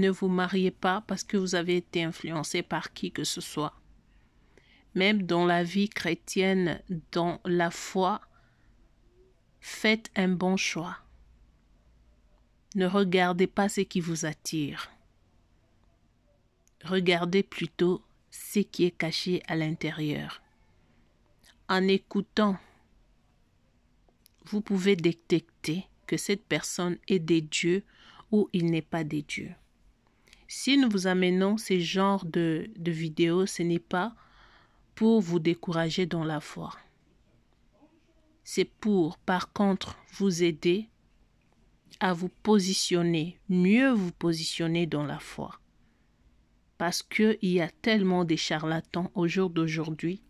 Ne vous mariez pas parce que vous avez été influencé par qui que ce soit. Même dans la vie chrétienne, dans la foi, faites un bon choix. Ne regardez pas ce qui vous attire. Regardez plutôt ce qui est caché à l'intérieur. En écoutant, vous pouvez détecter que cette personne est des dieux ou il n'est pas des dieux. Si nous vous amenons ce genre de vidéos, ce n'est pas pour vous décourager dans la foi. C'est pour, par contre, vous aider à vous positionner, mieux vous positionner dans la foi. Parce qu'il y a tellement de charlatans au jour d'aujourd'hui.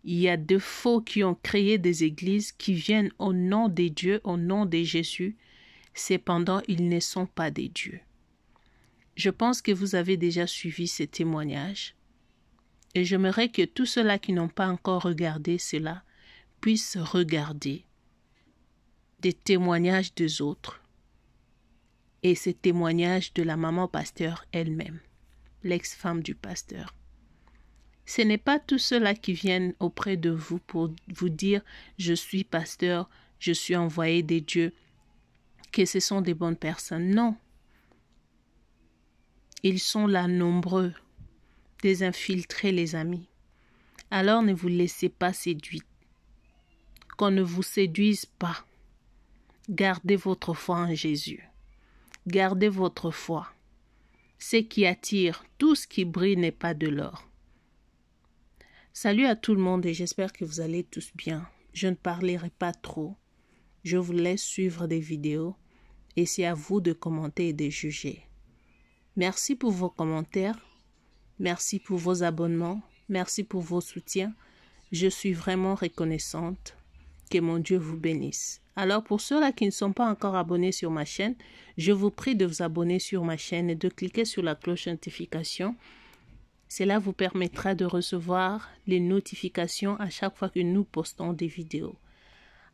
Il y a de faux qui ont créé des églises qui viennent au nom des dieux, au nom de Jésus. Cependant, ils ne sont pas des dieux. Je pense que vous avez déjà suivi ces témoignages. Et j'aimerais que tous ceux-là qui n'ont pas encore regardé cela puissent regarder des témoignages des autres. Et ces témoignages de la maman pasteur elle-même, l'ex-femme du pasteur. Ce n'est pas tous ceux-là qui viennent auprès de vous pour vous dire « Je suis pasteur, je suis envoyé des dieux », que ce sont des bonnes personnes. Non. Ils sont là nombreux, des infiltrés les amis. Alors ne vous laissez pas séduire. Qu'on ne vous séduise pas. Gardez votre foi en Jésus. Gardez votre foi. Ce qui attire, tout ce qui brille n'est pas de l'or. Salut à tout le monde et j'espère que vous allez tous bien. Je ne parlerai pas trop. Je vous laisse suivre des vidéos et c'est à vous de commenter et de juger. Merci pour vos commentaires. Merci pour vos abonnements. Merci pour vos soutiens. Je suis vraiment reconnaissante. Que mon Dieu vous bénisse. Alors pour ceux-là qui ne sont pas encore abonnés sur ma chaîne, je vous prie de vous abonner sur ma chaîne et de cliquer sur la cloche de notification. Cela vous permettra de recevoir les notifications à chaque fois que nous postons des vidéos.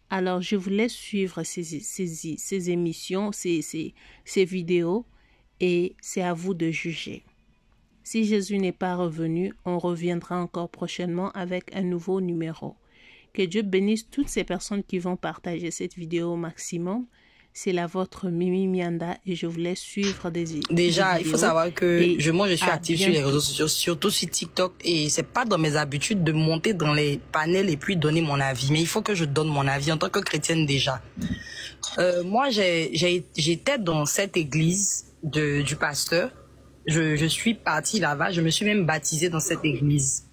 Alors je vous laisse suivre ces émissions, ces vidéos et c'est à vous de juger. Si Jésus n'est pas revenu, on reviendra encore prochainement avec un nouveau numéro. Que Dieu bénisse toutes ces personnes qui vont partager cette vidéo au maximum. C'est la vôtre Mimi Mianda et je vous laisse suivre des vidéos. Déjà, il faut savoir que moi je suis active sur les réseaux sociaux, surtout sur TikTok, et c'est pas dans mes habitudes de monter dans les panels et puis donner mon avis. Mais il faut que je donne mon avis en tant que chrétienne déjà. Moi, j'étais dans cette église du pasteur. Je suis partie là-bas. Je me suis même baptisée dans cette église.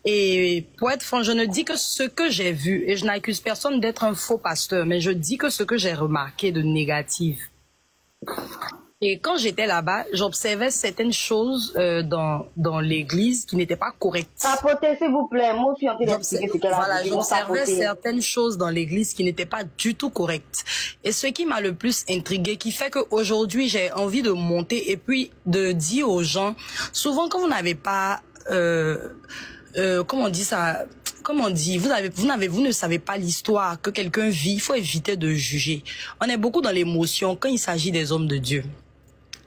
Et pour être franc, je ne dis que ce que j'ai vu, et je n'accuse personne d'être un faux pasteur, mais je dis que ce que j'ai remarqué de négatif. Et quand j'étais là-bas, j'observais certaines choses dans l'église qui n'étaient pas correctes. Tapotez, s'il vous plaît. Moi aussi, voilà, j'observais certaines choses dans l'église qui n'étaient pas du tout correctes. Et ce qui m'a le plus intrigué, qui fait qu'aujourd'hui, j'ai envie de monter et puis de dire aux gens, souvent quand vous n'avez pas... comment on dit ça? Comment on dit? Vous ne savez pas l'histoire que quelqu'un vit. Il faut éviter de juger. On est beaucoup dans l'émotion quand il s'agit des hommes de Dieu.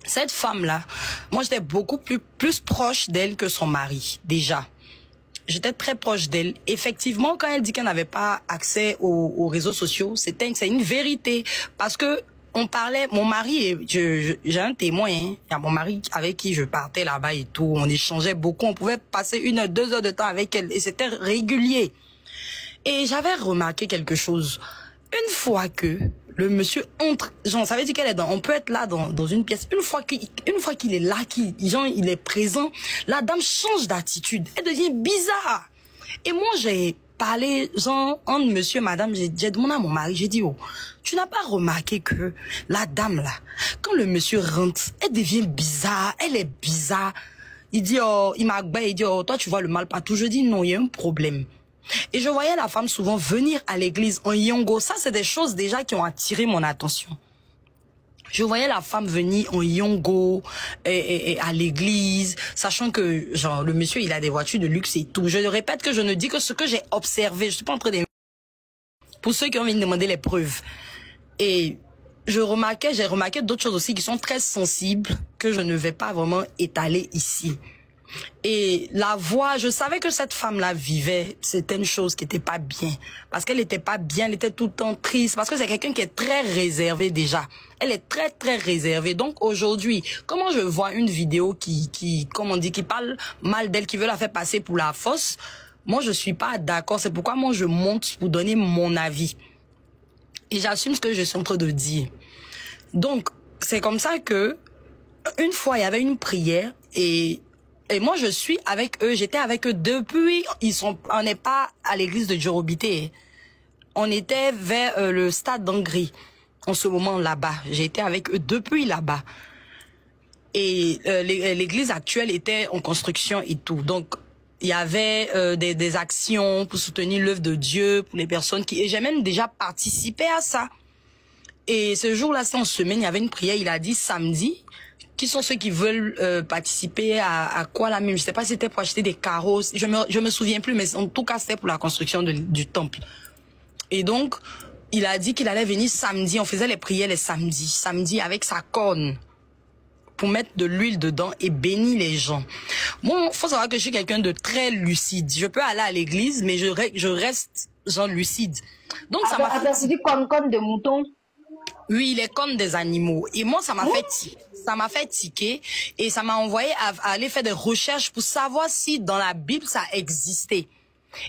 Cette femme-là, moi j'étais beaucoup plus proche d'elle que son mari, déjà. J'étais très proche d'elle. Effectivement, quand elle dit qu'elle n'avait pas accès aux réseaux sociaux, c'est une vérité. Parce que on parlait, mon mari, j'ai un témoin, hein. Il y a mon mari avec qui je partais là-bas et tout, on échangeait beaucoup, on pouvait passer 1 heure, 2 heures de temps avec elle et c'était régulier. Et j'avais remarqué quelque chose. Une fois que le monsieur entre, genre, ça veut dire qu'elle est on peut être là dans une pièce, une fois qu'il est là, il est présent, la dame change d'attitude, elle devient bizarre. Et moi, j'ai parlé, genre, entre monsieur, madame, j'ai demandé à mon mari, j'ai dit, oh, tu n'as pas remarqué que la dame là, quand le monsieur rentre, elle devient bizarre, elle est bizarre. Il dit, oh, il dit, oh, toi tu vois le mal partout. Je dis, non, il y a un problème. Et je voyais la femme souvent venir à l'église en yongo. Ça, c'est des choses déjà qui ont attiré mon attention. Je voyais la femme venir en yongo et à l'église, sachant que genre le monsieur il a des voitures de luxe et tout. Je répète que je ne dis que ce que j'ai observé. Je suis pas en train de... Pour ceux qui ont envie de demander les preuves. Et j'ai remarqué d'autres choses aussi qui sont très sensibles que je ne vais pas vraiment étaler ici. Et la voix, je savais que cette femme-là vivait certaines choses qui n'étaient pas bien. Parce qu'elle n'était pas bien, elle était tout le temps triste. Parce que c'est quelqu'un qui est très réservé déjà. Elle est très, très réservée. Donc aujourd'hui, comment je vois une vidéo comme on dit, qui parle mal d'elle, qui veut la faire passer pour la fausse, moi je suis pas d'accord. C'est pourquoi moi je monte pour donner mon avis. Et j'assume ce que je suis en train de dire. Donc, c'est comme ça que, une fois, il y avait une prière et moi, je suis avec eux, j'étais avec eux depuis, on n'est pas à l'église de Djorobité. On était vers le stade d'Angri, en ce moment là-bas. J'ai été avec eux depuis là-bas. Et l'église actuelle était en construction et tout. Donc, il y avait des actions pour soutenir l'œuvre de Dieu, pour les personnes qui... Et j'ai même déjà participé à ça. Et ce jour-là, c'est en semaine, il y avait une prière, il a dit samedi... Qui sont ceux qui veulent participer à quoi là même? Je sais pas si c'était pour acheter des carreaux. Je me souviens plus, mais en tout cas c'était pour la construction du temple. Et donc il a dit qu'il allait venir samedi. On faisait les prières les samedis avec sa corne pour mettre de l'huile dedans et bénir les gens. Bon, faut savoir que je suis quelqu'un de très lucide. Je peux aller à l'église, mais je reste genre lucide. Donc ça m'a fait... Tu dis corne de mouton? Oui, il est comme des animaux. Et moi, ça m'a fait tiquer et ça m'a envoyé à aller faire des recherches pour savoir si dans la Bible ça existait.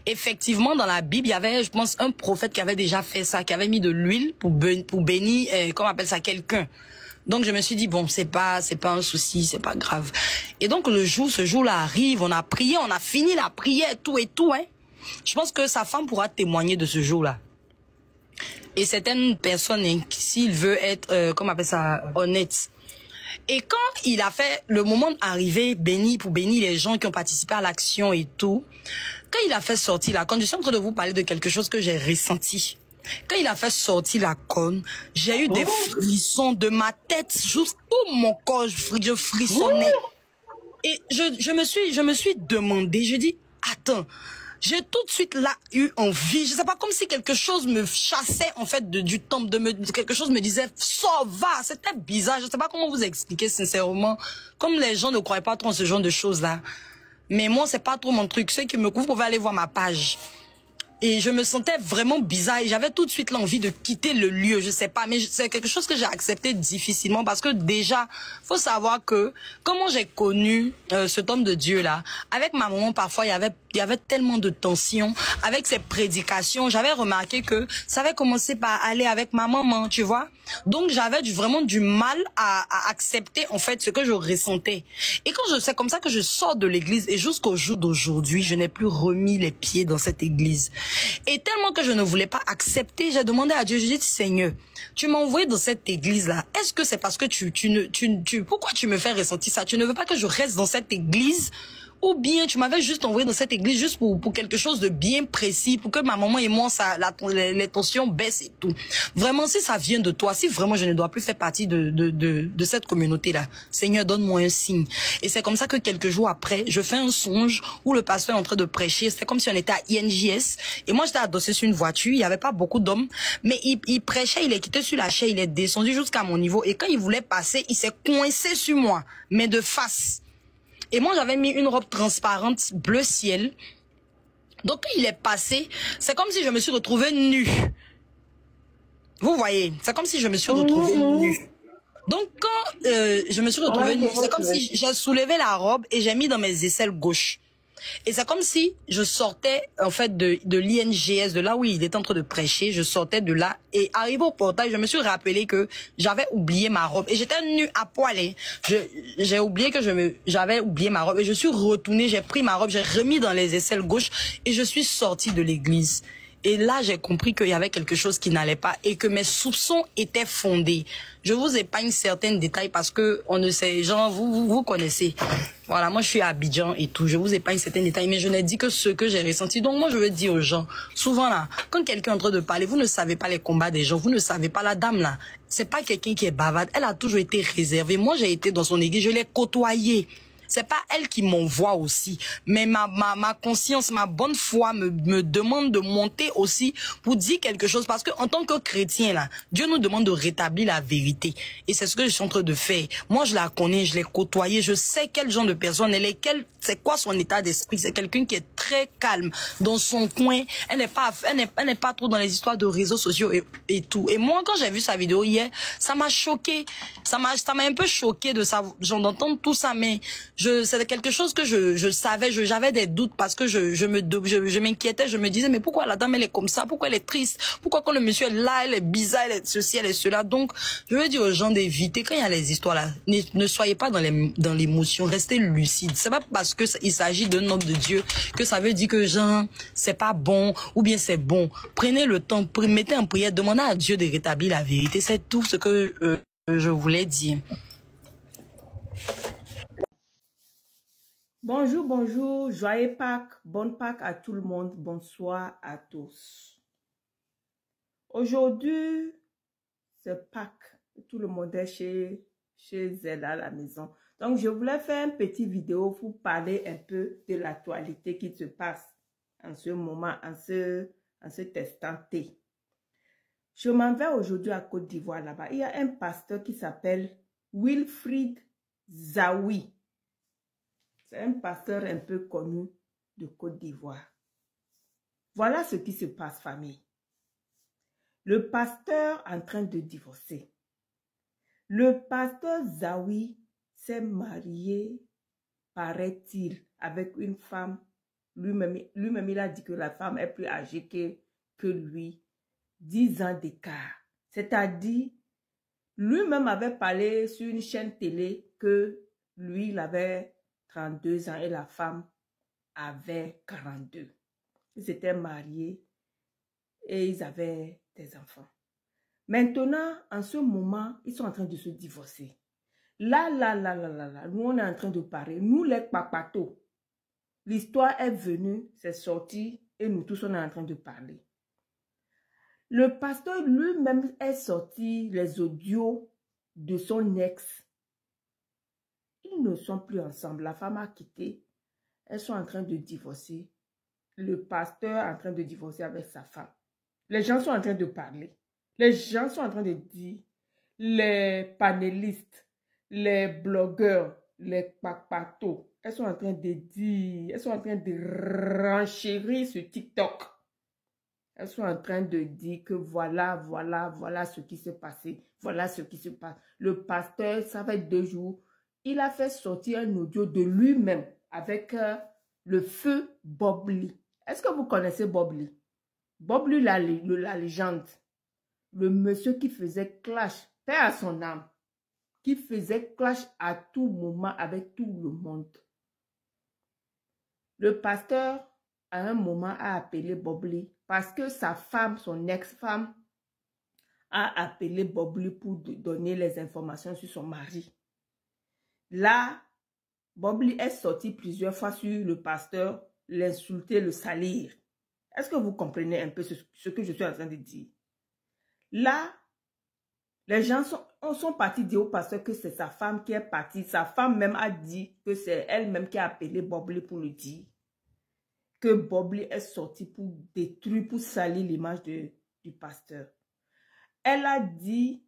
Effectivement, dans la Bible, il y avait, je pense, un prophète qui avait déjà fait ça, qui avait mis de l'huile pour bénir, comment on appelle ça, quelqu'un. Donc je me suis dit bon, c'est pas un souci, c'est pas grave. Et donc ce jour-là arrive, on a prié, on a fini la prière, tout et tout, hein. Je pense que sa femme pourra témoigner de ce jour-là. Et certaines personnes, s'il veut être, comment on appelle ça, honnête. Et quand il a fait le moment d'arriver pour bénir les gens qui ont participé à l'action et tout, quand il a fait sortir la corne, je suis en train de vous parler de quelque chose que j'ai ressenti. Quand il a fait sortir la corne, j'ai eu des frissons de ma tête jusqu'au mon corps, je frissonnais. Et je me suis demandé, je dis, attends, j'ai tout de suite là eu envie, je sais pas, comme si quelque chose me chassait en fait du temple, quelque chose me disait sors, va. C'était bizarre, je sais pas comment vous expliquer sincèrement, comme les gens ne croient pas trop en ce genre de choses là. Mais moi c'est pas trop mon truc, ceux qui me couvrent, vous pouvez aller voir ma page. Et je me sentais vraiment bizarre et j'avais tout de suite l'envie de quitter le lieu, je sais pas, mais c'est quelque chose que j'ai accepté difficilement parce que déjà, faut savoir que comment j'ai connu cet homme de Dieu là, avec ma maman parfois il y avait tellement de tension avec ses prédications, j'avais remarqué que ça avait commencé par aller avec ma maman, tu vois. Donc j'avais vraiment du mal à accepter en fait ce que je ressentais. Et quand c'est comme ça que je sors de l'église et jusqu'au jour d'aujourd'hui, je n'ai plus remis les pieds dans cette église. Et tellement que je ne voulais pas accepter, j'ai demandé à Dieu, je dis Seigneur, tu m'as envoyé dans cette église-là. Est-ce que c'est parce que pourquoi tu me fais ressentir ça? Tu ne veux pas que je reste dans cette église? Ou bien tu m'avais juste envoyé dans cette église juste pour quelque chose de bien précis, pour que ma maman et moi, les tensions baissent et tout. Vraiment, si ça vient de toi, si vraiment je ne dois plus faire partie de cette communauté-là, Seigneur, donne-moi un signe. Et c'est comme ça que quelques jours après, je fais un songe où le pasteur est en train de prêcher. C'était comme si on était à INJS. Et moi, j'étais adossée sur une voiture. Il n'y avait pas beaucoup d'hommes. Mais il prêchait, il est quitté sur la chaise, il est descendu jusqu'à mon niveau. Et quand il voulait passer, il s'est coincé sur moi, mais de face. Et moi, j'avais mis une robe transparente bleu ciel. Donc, quand il est passé, c'est comme si je me suis retrouvée nue. Vous voyez, c'est comme si je me suis retrouvée nue. Donc, quand je me suis retrouvée nue, c'est comme si j'ai soulevé la robe et j'ai mis dans mes aisselles gauche. Et c'est comme si je sortais en fait de l'INJS, de là où il était en train de prêcher, je sortais de là et arrivé au portail, je me suis rappelé que j'avais oublié ma robe et j'étais nue à poil. J'ai oublié que j'avais oublié ma robe et je suis retournée, j'ai pris ma robe, j'ai remis dans les aisselles gauche et je suis sortie de l'église. Et là, j'ai compris qu'il y avait quelque chose qui n'allait pas et que mes soupçons étaient fondés. Je vous épargne certains détails parce que on ne sait, genre, vous connaissez. Voilà, moi, je suis à Abidjan et tout. Je vous épargne certains détails, mais je n'ai dit que ce que j'ai ressenti. Donc, moi, je veux dire aux gens, souvent là, quand quelqu'un est en train de parler, vous ne savez pas les combats des gens, vous ne savez pas la dame là. C'est pas quelqu'un qui est bavarde. Elle a toujours été réservée. Moi, j'ai été dans son église, je l'ai côtoyée. c'est pas elle qui m'envoie aussi. Mais ma conscience, ma bonne foi me demande de monter aussi pour dire quelque chose. Parce que en tant que chrétien, là, Dieu nous demande de rétablir la vérité. Et c'est ce que je suis en train de faire. Moi, je la connais, je l'ai côtoyée, je sais quel genre de personne elle est, c'est quoi son état d'esprit. C'est quelqu'un qui est très calme dans son coin. Elle n'est pas trop dans les histoires de réseaux sociaux et tout. Et moi, quand j'ai vu sa vidéo hier, ça m'a choqué. Ça m'a un peu choqué de ça, d'entendre tout ça. Mais c'est quelque chose que je savais. J'avais des doutes parce que je m'inquiétais. Je me disais, mais pourquoi la dame elle est comme ça? Pourquoi elle est triste? Pourquoi quand le monsieur est là, elle est bizarre, elle est ceci, elle est cela? Donc, je veux dire aux gens d'éviter quand il y a les histoires là, ne soyez pas dans l'émotion, restez lucide. C'est pas parce que il s'agit d'un homme de Dieu que ça veut dire que genre c'est pas bon ou bien c'est bon. Prenez le temps, mettez en prière, demandez à Dieu de rétablir la vérité. C'est tout ce que je voulais dire. Bonjour, bonjour, joyeux Pâques, bonne Pâques à tout le monde, bonsoir à tous. Aujourd'hui, c'est Pâques, tout le monde est chez elle à la maison. Donc, je voulais faire une petite vidéo pour parler un peu de l'actualité qui se passe en ce moment, en ce instant T. Je m'en vais aujourd'hui à Côte d'Ivoire là-bas. Il y a un pasteur qui s'appelle Wilfried Zawi. C'est un pasteur un peu connu de Côte d'Ivoire. Voilà ce qui se passe, famille. Le pasteur en train de divorcer. Le pasteur Zawi s'est marié, paraît-il, avec une femme. Lui-même, il a dit que la femme est plus âgée que lui. 10 ans d'écart. C'est-à-dire, lui-même avait parlé sur une chaîne télé que lui, il avait 32 ans et la femme avait 42. Ils s'étaient mariés et ils avaient des enfants. Maintenant, en ce moment, ils sont en train de se divorcer. Là, nous on est en train de parler. Nous les papatos, l'histoire est venue, c'est sorti et nous tous on est en train de parler. Le pasteur lui-même est sorti les audios de son ex. Ils ne sont plus ensemble. La femme a quitté. Elles sont en train de divorcer. Le pasteur est en train de divorcer avec sa femme. Les gens sont en train de parler. Les gens sont en train de dire, les panélistes, les blogueurs, les papatos, elles sont en train de dire, elles sont en train de renchérir sur TikTok. Elles sont en train de dire que voilà ce qui s'est passé. Voilà ce qui se passe. Le pasteur, ça fait 2 jours, il a fait sortir un audio de lui-même avec le feu Bob Lee. Est-ce que vous connaissez Bob Lee? Bob Lee, la légende. Le monsieur qui faisait clash, paix à son âme, qui faisait clash à tout moment avec tout le monde. Le pasteur, à un moment, a appelé Bob Lee parce que sa femme, son ex-femme, a appelé Bob Lee pour donner les informations sur son mari. Là, Bob Lee est sorti plusieurs fois sur le pasteur, l'insulter, le salir. Est-ce que vous comprenez un peu ce que je suis en train de dire? Là, les gens sont partis dire au pasteur que c'est sa femme qui est partie. Sa femme même a dit que c'est elle-même qui a appelé Bob Lee pour le dire. Que Bob Lee est sorti pour détruire, pour salir l'image du pasteur. Elle a dit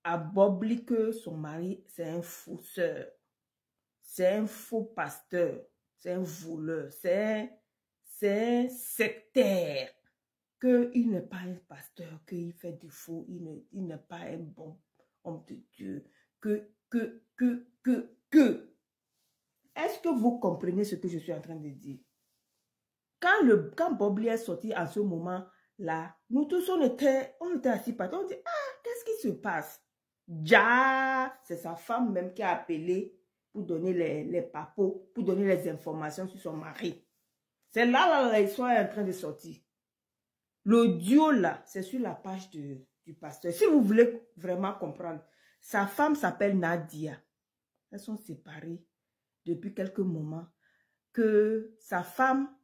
à Bob Lee que son mari, c'est un fausseur. C'est un faux pasteur. C'est un voleur. C'est un sectaire. Qu'il n'est pas un pasteur, qu'il fait du faux. Il n'est pas un bon homme de Dieu. Est-ce que vous comprenez ce que je suis en train de dire? Quand Bob Lee est sorti en ce moment-là, nous tous, on était assis par terre. On dit, qu'est-ce qui se passe? C'est sa femme même qui a appelé pour donner les papos, pour donner les informations sur son mari. C'est là, ils sont en train de sortir. L'audio là, c'est sur la page du pasteur. Si vous voulez vraiment comprendre, sa femme s'appelle Nadia. Elles sont séparées depuis quelques moments. Que sa femme...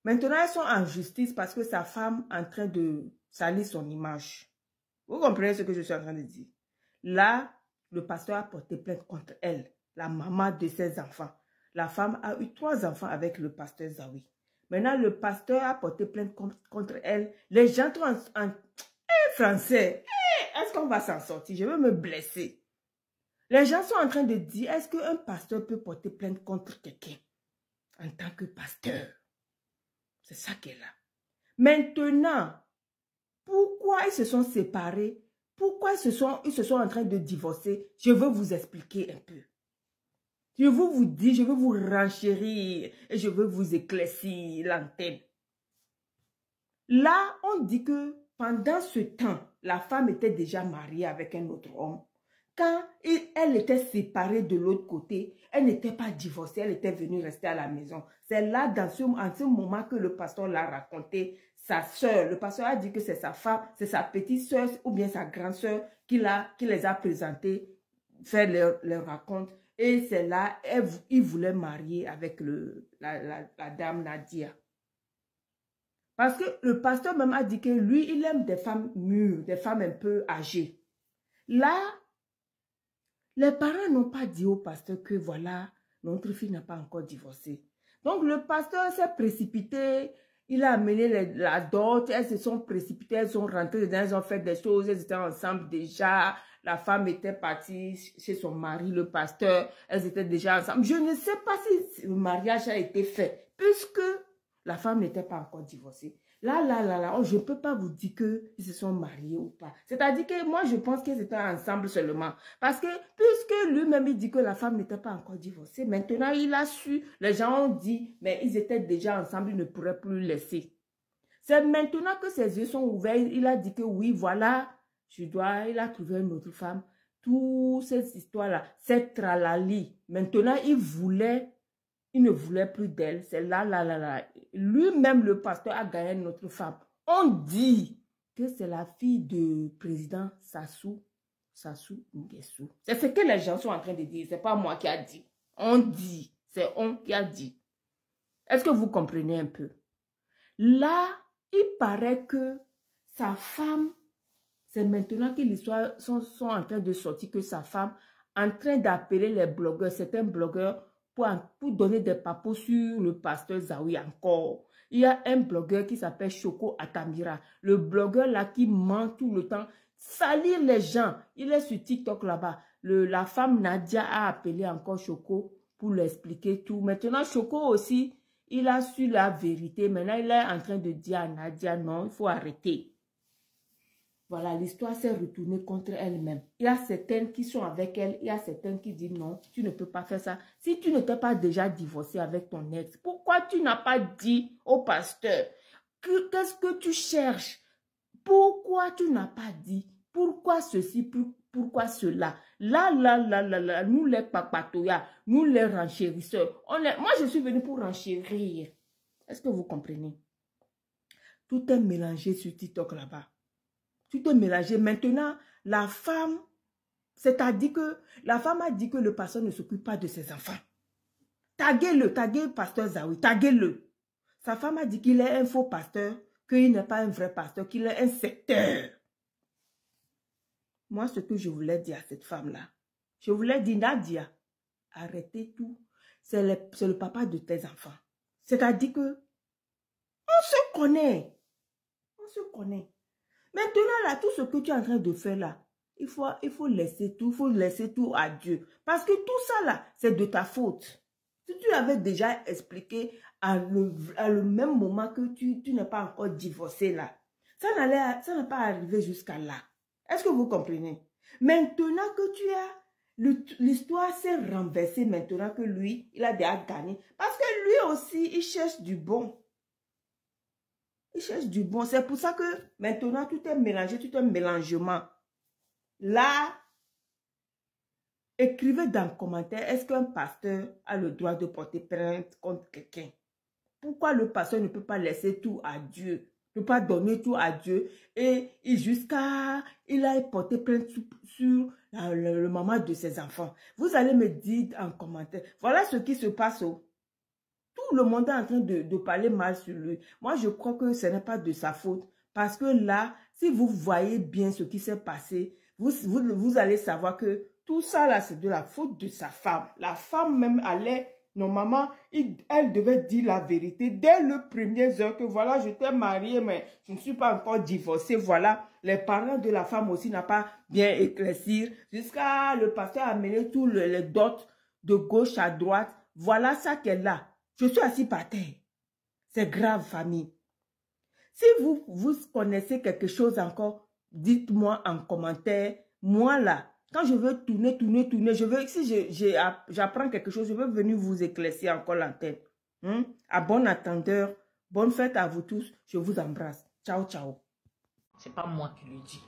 Maintenant, elles sont en justice parce que sa femme est en train de salir son image. Vous comprenez ce que je suis en train de dire? Là, le pasteur a porté plainte contre elle. la maman de ses enfants. La femme a eu 3 enfants avec le pasteur Zawi. Maintenant, le pasteur a porté plainte contre elle. Les gens en français, est-ce qu'on va s'en sortir? Je vais me blesser. Les gens sont en train de dire, est-ce qu'un pasteur peut porter plainte contre quelqu'un en tant que pasteur? C'est ça qu'elle a. Maintenant, pourquoi ils se sont séparés? Pourquoi ils se sont en train de divorcer? Je veux vous expliquer un peu. Je veux vous dire, je veux vous renchérir et je veux vous éclaircir l'antenne. Là, on dit que pendant ce temps, la femme était déjà mariée avec un autre homme. Quand elle était séparée de l'autre côté, elle n'était pas divorcée, elle était venue rester à la maison. C'est là, en ce moment, que le pasteur l'a raconté, sa soeur. Le pasteur a dit que c'est sa femme, c'est sa petite soeur ou bien sa grande soeur qui les a présentés, faire leur raconte. Et c'est là, il voulait marier avec la dame Nadia. Parce que le pasteur même a dit que lui, il aime des femmes mûres, des femmes un peu âgées. Là, les parents n'ont pas dit au pasteur que voilà, notre fille n'a pas encore divorcé. Donc le pasteur s'est précipité, il a amené la dot, elles se sont précipitées, elles sont rentrées dedans, elles ont fait des choses, elles étaient ensemble déjà. La femme était partie chez son mari, le pasteur, elles étaient déjà ensemble. Je ne sais pas si le mariage a été fait, puisque la femme n'était pas encore divorcée. Là, je ne peux pas vous dire qu'ils se sont mariés ou pas. C'est-à-dire que moi, je pense qu'ils étaient ensemble seulement. Parce que, puisque lui-même, il dit que la femme n'était pas encore divorcée, maintenant, il a su, les gens ont dit, mais ils étaient déjà ensemble, ils ne pourraient plus laisser. C'est maintenant que ses yeux sont ouverts, il a dit que oui, voilà, il a trouvé une autre femme. Toute cette histoire-là, cette tralali. Maintenant, il ne voulait plus d'elle. C'est là. Lui-même, le pasteur, a gagné une autre femme. On dit que c'est la fille du président Sassou Nguesso. C'est ce que les gens sont en train de dire. C'est pas moi qui a dit. On dit. C'est on qui a dit. Est-ce que vous comprenez un peu? Là, il paraît que sa femme, c'est maintenant que l'histoire sont en train de sortir que sa femme en train d'appeler les blogueurs, certains blogueurs, pour donner des papos sur le pasteur Zawi encore. Il y a un blogueur qui s'appelle Choco Atamira. Le blogueur là qui ment tout le temps, salir les gens. Il est sur TikTok là-bas. La femme Nadia a appelé encore Choco pour lui expliquer tout. Maintenant, Choco aussi, il a su la vérité. Maintenant, il est en train de dire à Nadia, non, il faut arrêter. Voilà, l'histoire s'est retournée contre elle-même. Il y a certaines qui sont avec elle, il y a certaines qui disent non, tu ne peux pas faire ça. Si tu n'étais pas déjà divorcé avec ton ex, pourquoi tu n'as pas dit au pasteur qu'est-ce que tu cherches? Pourquoi tu n'as pas dit? Pourquoi ceci? Pourquoi cela? Là, nous les papatoyas, nous les renchérisseurs. Moi, je suis venue pour renchérir. Est-ce que vous comprenez? Tout est mélangé sur TikTok là-bas. Tout est mélangé. Maintenant, la femme, c'est-à-dire que la femme a dit que le pasteur ne s'occupe pas de ses enfants. Taguez-le, taguez pasteur Zawi, taguez-le. Sa femme a dit qu'il est un faux pasteur, qu'il n'est pas un vrai pasteur, qu'il est un secteur. Moi, ce que je voulais dire à cette femme-là, je voulais dire, Nadia, arrêtez tout. C'est le papa de tes enfants. C'est-à-dire que on se connaît. On se connaît. Maintenant, là, tout ce que tu es en train de faire là, il faut laisser tout, à Dieu. Parce que tout ça là, c'est de ta faute. Si tu avais déjà expliqué à le même moment que tu n'es pas encore divorcé là, ça n'a pas arrivé jusqu'à là. Est-ce que vous comprenez? Maintenant que tu as, l'histoire s'est renversée maintenant que lui, il a déjà gagné. Parce que lui aussi, il cherche du bon. Il cherche du bon. C'est pour ça que maintenant, tout est mélangé, tout est un mélangement. Là, écrivez dans le commentaire, est-ce qu'un pasteur a le droit de porter plainte contre quelqu'un? Pourquoi le pasteur ne peut pas laisser tout à Dieu? Ne peut pas donner tout à Dieu et jusqu'à il a porté plainte sur le maman de ses enfants. Vous allez me dire en commentaire, voilà ce qui se passe. Tout le monde est en train de parler mal sur lui. Moi, je crois que ce n'est pas de sa faute. Parce que là, si vous voyez bien ce qui s'est passé, vous allez savoir que tout ça là, c'est de la faute de sa femme. La femme même allait, normalement, elle devait dire la vérité dès le premier heure que voilà, je t'ai marié, mais je ne suis pas encore divorcée. Voilà, les parents de la femme aussi n'ont pas bien éclairci. Jusqu'à le pasteur a mené tous les dots de gauche à droite. Voilà ça qu'elle a. Je suis assis par terre. C'est grave, famille. Si vous connaissez quelque chose encore, dites-moi en commentaire. Moi là, quand je veux tourner, si j'apprends quelque chose, je veux venir vous éclaircir encore l'antenne. À bon attendeur, bonne fête à vous tous. Je vous embrasse. Ciao, ciao. C'est pas moi qui le dis.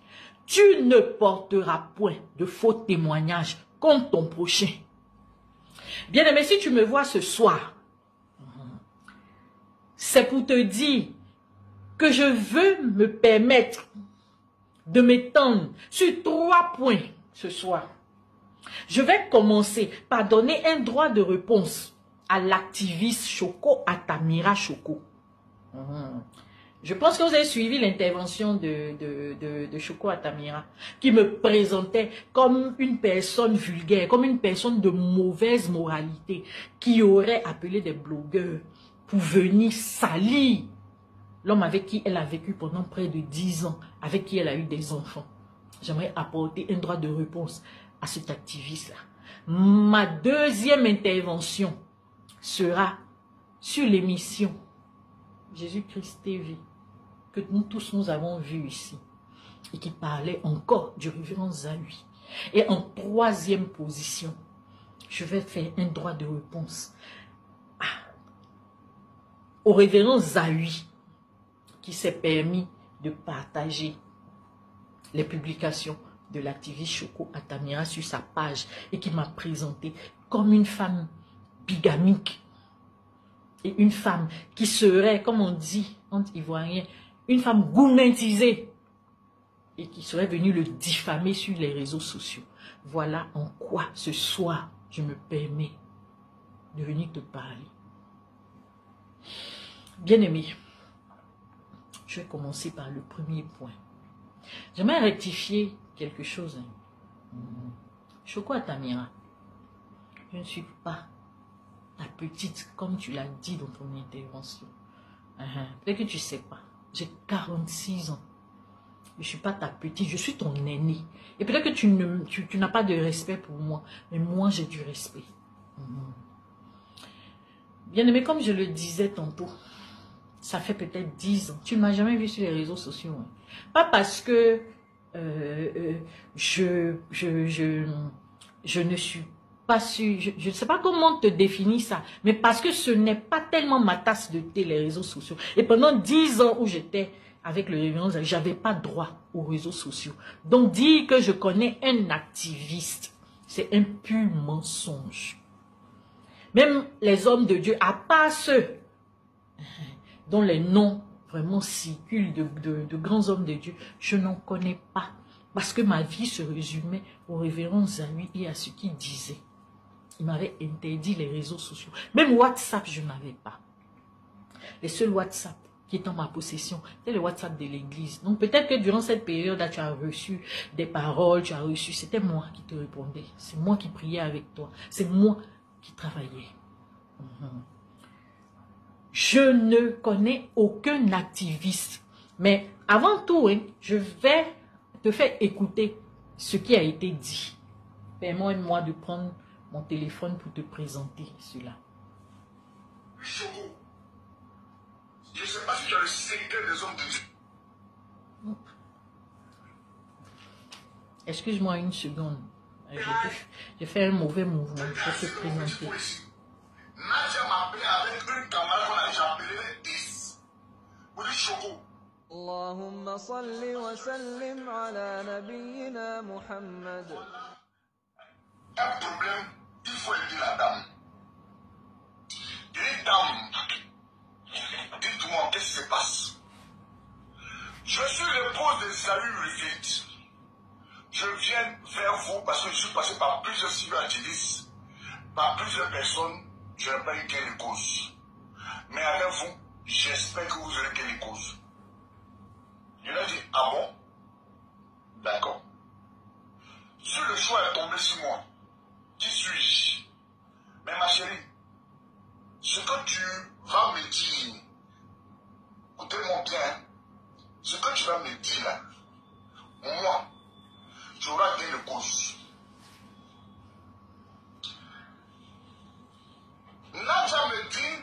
Tu ne porteras point de faux témoignages contre ton prochain. Bien-aimé, si tu me vois ce soir, c'est pour te dire que je veux me permettre de m'étendre sur 3 points ce soir. Je vais commencer par donner un droit de réponse à l'activiste Choco Atamira Choco. Je pense que vous avez suivi l'intervention de Choco Atamira, qui me présentait comme une personne vulgaire, comme une personne de mauvaise moralité, qui aurait appelé des blogueurs pour venir salir l'homme avec qui elle a vécu pendant près de 10 ans, avec qui elle a eu des enfants. J'aimerais apporter un droit de réponse à cet activiste-là. Ma deuxième intervention sera sur l'émission Jésus-Christ TV, que nous tous nous avons vu ici, et qui parlait encore du révérend Zahui. Et en troisième position, je vais faire un droit de réponse au révérend Zahui, qui s'est permis de partager les publications de l'activiste Choco Atamira sur sa page et qui m'a présenté comme une femme bigamique et une femme qui serait, comme on dit entre Ivoiriens, une femme gourmandisée et qui serait venue le diffamer sur les réseaux sociaux. Voilà en quoi ce soir je me permets de venir te parler. Bien-aimé, je vais commencer par le premier point. J'aimerais rectifier quelque chose. Choco Atamira, je ne suis pas ta petite, comme tu l'as dit dans ton intervention. Peut-être que tu ne sais pas. J'ai 46 ans. Je ne suis pas ta petite, je suis ton aîné. Et peut-être que tu n'as pas de respect pour moi. Mais moi, j'ai du respect. Bien-aimé, comme je le disais tantôt, ça fait peut-être 10 ans. Tu ne m'as jamais vu sur les réseaux sociaux. Pas parce que je ne suis pas sûre, je ne sais pas comment te définir ça, mais parce que ce n'est pas tellement ma tasse de thé, les réseaux sociaux. Et pendant 10 ans où j'étais avec le révérend, je n'avais pas droit aux réseaux sociaux. Donc dire que je connais un activiste, c'est un pur mensonge. Même les hommes de Dieu, à part ceux dont les noms vraiment circulent de grands hommes de Dieu, je n'en connais pas. Parce que ma vie se résumait au révérend Zahui et à ce qu'il disait. Il m'avait interdit les réseaux sociaux. Même WhatsApp, je n'avais pas. Les seuls WhatsApp qui est en ma possession, c'est le WhatsApp de l'église. Donc peut-être que durant cette période-là, tu as reçu des paroles, tu as reçu, c'était moi qui te répondais. C'est moi qui priais avec toi. C'est moi qui travaillais. Je ne connais aucun activiste. Mais avant tout, je vais te faire écouter ce qui a été dit. Permets-moi de prendre mon téléphone pour te présenter cela. Choco, je ne sais pas si tu as le secret des hommes de Dieu. Excuse-moi une seconde. J'ai fait un mauvais mouvement. Je vais te présenter. Nadia m'a appelé avec une camarade qu'on a déjà appelée 10. Vous dites Choco. اللهم صل وسلم على نبينا محمد. Un problème, il faut aider la dame. Et dame, dites-moi qu'est-ce qui se passe. Je suis l'épouse de Zahui Rivette. Je viens vers vous parce que je suis passé par plusieurs cyberagilistes, par plusieurs personnes. Je n'ai pas eu gain de cause. Mais avec vous, j'espère que vous aurez gain de cause. Je lui ai dit, ah bon? D'accord. Si le choix est tombé de 6 mois. Qui suis-je? Mais ma chérie, ce que tu vas me dire, écoutez-moi bien, ce que tu vas me dire là, moi, j'aurai gain de cause. Nadia me dit,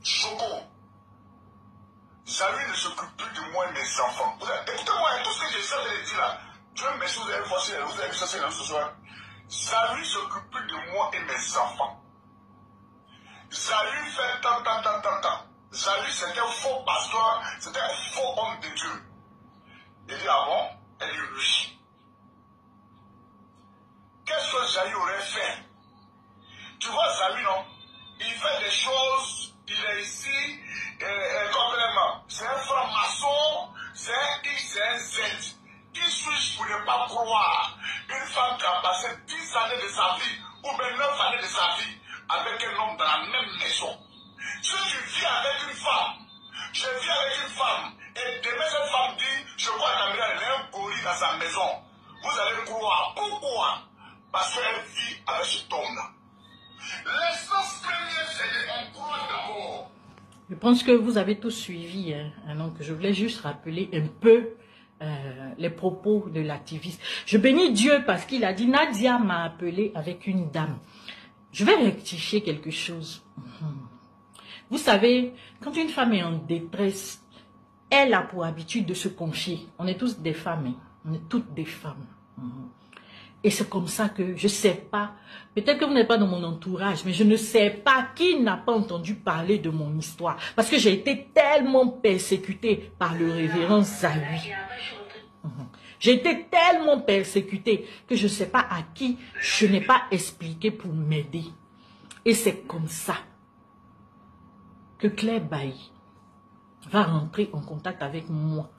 Choco, Zahuri ne s'occupe plus de moi et mes enfants. Écoutez-moi, tout ce que j'essaie de dire là, Dieu merci, vous avez forcé, vous avez vu ça, c'est là ce soir. Zahuri s'occupe plus de moi et mes enfants. Zahuri fait tant. Zahuri, c'était un faux pasteur, c'était un faux homme de Dieu. Il dit, ah bon? Elle dit oui. Qu'est-ce que Zahuri aurait fait? Tu vois, Zahuri, non? Il fait des choses, il est ici, complètement. C'est un franc-maçon, c'est un X, c'est un Z. Qui suis-je pour ne pas croire une femme qui a passé 10 années de sa vie, ou bien 9 années de sa vie, avec un homme dans la même maison? Si tu vis avec une femme, je vis avec une femme, et demain cette femme dit, je crois qu'elle a un gorille dans sa maison. Vous allez croire. Pourquoi? Parce qu'elle vit avec cet homme-là. L'essence première, c'est qu'on croit d'abord. Je pense que vous avez tous suivi. Donc, je voulais juste rappeler un peu les propos de l'activiste. Je bénis Dieu parce qu'il a dit, Nadia m'a appelé avec une dame. Je vais rectifier quelque chose. Vous savez, quand une femme est en détresse, elle a pour habitude de se confier. On est tous des femmes, on est toutes des femmes. Et c'est comme ça que je ne sais pas, peut-être que vous n'êtes pas dans mon entourage, mais je ne sais pas qui n'a pas entendu parler de mon histoire. Parce que j'ai été tellement persécutée par le révérend Zahuri. J'ai été tellement persécutée que je ne sais pas à qui je n'ai pas expliqué pour m'aider. Et c'est comme ça que Claire Bailly va rentrer en contact avec moi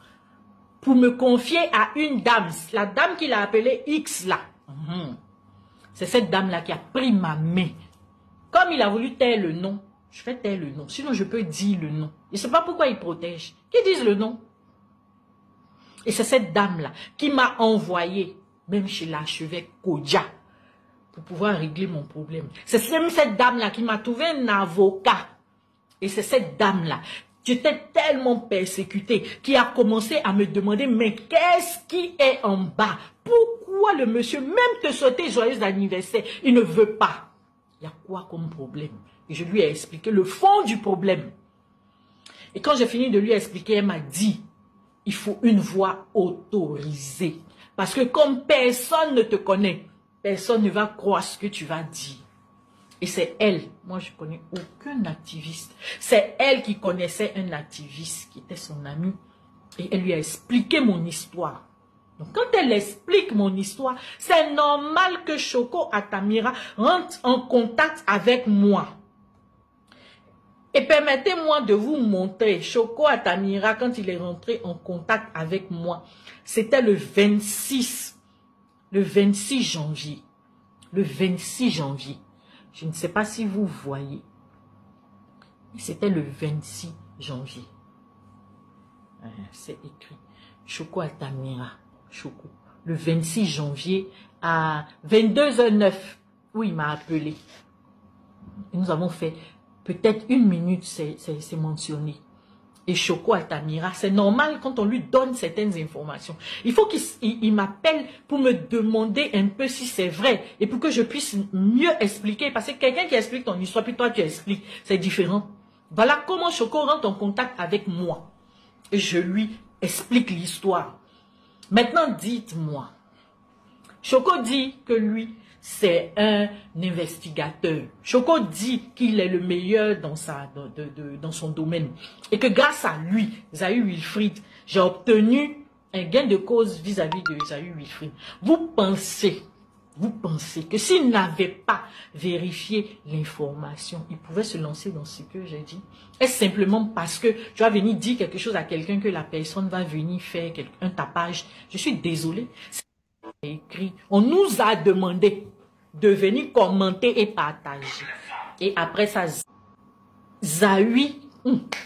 pour me confier à une dame, la dame qu'il a appelée X là. C'est cette dame-là qui a pris ma main. Comme il a voulu taire le nom, je vais taire le nom. Sinon, je peux dire le nom. Je ne sais pas pourquoi il protège. Qui dise le nom? Et c'est cette dame-là qui m'a envoyé, même chez l'archevêque Kodja, pour pouvoir régler mon problème. C'est même cette dame-là qui m'a trouvé un avocat. Et c'est cette dame-là, j'étais tellement persécutée, qui a commencé à me demander, mais qu'est-ce qui est en bas? Pourquoi le monsieur, même te souhaiter joyeux anniversaire, il ne veut pas? Il y a quoi comme problème? Et je lui ai expliqué le fond du problème. Et quand j'ai fini de lui expliquer, elle m'a dit, il faut une voix autorisée. Parce que comme personne ne te connaît, personne ne va croire ce que tu vas dire. Et c'est elle, moi je ne connais aucun activiste, c'est elle qui connaissait un activiste qui était son ami. Et elle lui a expliqué mon histoire. Donc quand elle explique mon histoire, c'est normal que Choco Atamira rentre en contact avec moi. Et permettez-moi de vous montrer, Choco Atamira, quand il est rentré en contact avec moi, c'était le 26 janvier. Le 26 janvier. Je ne sais pas si vous voyez. C'était le 26 janvier. C'est écrit. Choco Atamira. Choco. Le 26 janvier à 22h09. Où il m'a appelé. Et nous avons fait peut-être 1 minute, c'est mentionné. Et Choco Atamira, c'est normal quand on lui donne certaines informations. Il faut qu'il m'appelle pour me demander un peu si c'est vrai. Et pour que je puisse mieux expliquer. Parce que quelqu'un qui explique ton histoire, puis toi tu expliques, c'est différent. Voilà comment Choco rentre en contact avec moi. Et je lui explique l'histoire. Maintenant, dites-moi. Choco dit que lui, c'est un investigateur. Choco dit qu'il est le meilleur dans son domaine. Et que grâce à lui, Zahuri Wilfrid, j'ai obtenu un gain de cause vis-à-vis de Zahuri Wilfrid. Vous pensez que s'il n'avait pas vérifié l'information, il pouvait se lancer dans ce que j'ai dit? Est-ce simplement parce que tu vas venir dire quelque chose à quelqu'un que la personne va venir faire un tapage? Je suis désolée. Écrit. On nous a demandé de venir commenter et partager. Et après ça, Zahuri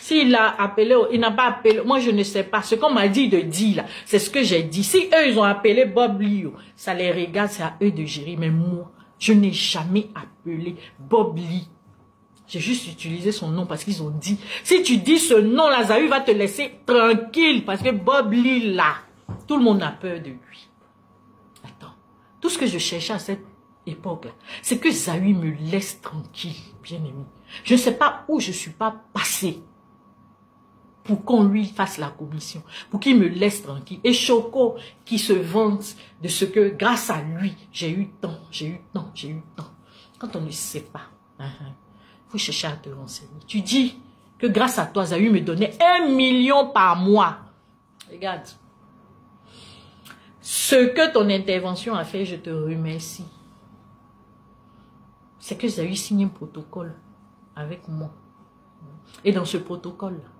S'il a appelé, il n'a pas appelé, moi je ne sais pas. Ce qu'on m'a dit de dire là, c'est ce que j'ai dit. Si eux ils ont appelé Bob Lee, ça les regarde, c'est à eux de gérer. Mais moi, je n'ai jamais appelé Bob Lee. J'ai juste utilisé son nom parce qu'ils ont dit, si tu dis ce nom-là, Zahu va te laisser tranquille parce que Bob Lee là, tout le monde a peur de lui. Attends, tout ce que je cherchais à cette époque-là, c'est que Zahu me laisse tranquille, bien aimé. Je ne sais pas où je ne suis pas passé pour qu'on lui fasse la commission, pour qu'il me laisse tranquille. Et Choco qui se vante de ce que grâce à lui, j'ai eu tant, j'ai eu tant, j'ai eu tant. Quand on ne sait pas, faut chercher à te renseigner. Tu dis que grâce à toi, Zahu me donnait 1 million par mois. Regarde. Ce que ton intervention a fait, je te remercie. C'est que Zahu signe un protocole avec moi. Et dans ce protocole-là,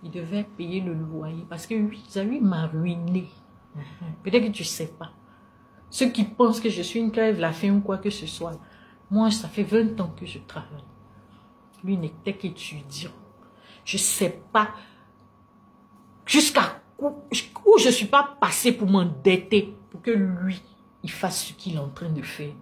il devait payer le loyer. Parce que oui, Zahu m'a ruiné. Peut-être que tu ne sais pas. Ceux qui pensent que je suis une crève la faim ou quoi que ce soit. Moi, ça fait 20 ans que je travaille. Lui n'était qu'étudiant. Je ne sais pas jusqu'à où je ne suis pas passée pour m'endetter pour que lui, il fasse ce qu'il est en train de faire.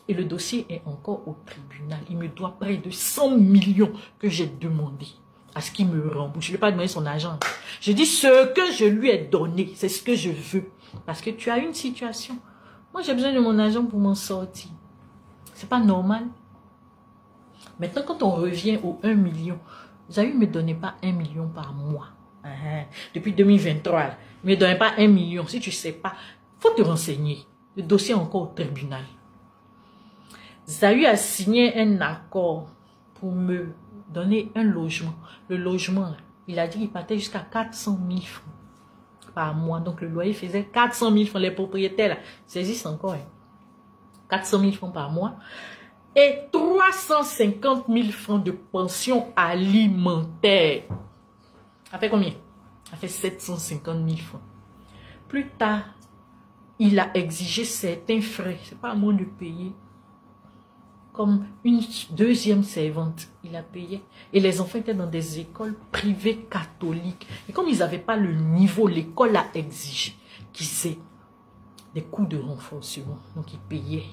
Et le dossier est encore au tribunal. Il me doit près de 100 millions que j'ai demandé à ce qu'il me rembourse. Je ne lui ai pas demandé son argent. Je dis ce que je lui ai donné, c'est ce que je veux. Parce que tu as une situation. Moi, j'ai besoin de mon argent pour m'en sortir. C'est pas normal. Maintenant, quand on revient aux 1 million, Zahu ne me donnait pas 1 million par mois. Depuis 2023, il ne me donnait pas 1 million. Si tu ne sais pas, il faut te renseigner. Le dossier est encore au tribunal. Zahu a signé un accord pour me donner un logement. Le logement, là, il a dit qu'il partait jusqu'à 400 000 francs par mois. Donc, le loyer faisait 400 000 francs. Les propriétaires, là, saisissent encore. 400 000 francs par mois. Et 350 000 francs de pension alimentaire. Ça fait combien? Ça fait 750 000 francs. Plus tard, il a exigé certains frais. C'est pas à moi de payer. Comme une deuxième servante, il a payé. Et les enfants étaient dans des écoles privées catholiques. Et comme ils n'avaient pas le niveau, l'école a exigé qu'ils aient des coûts de renforcement. Donc, il payait.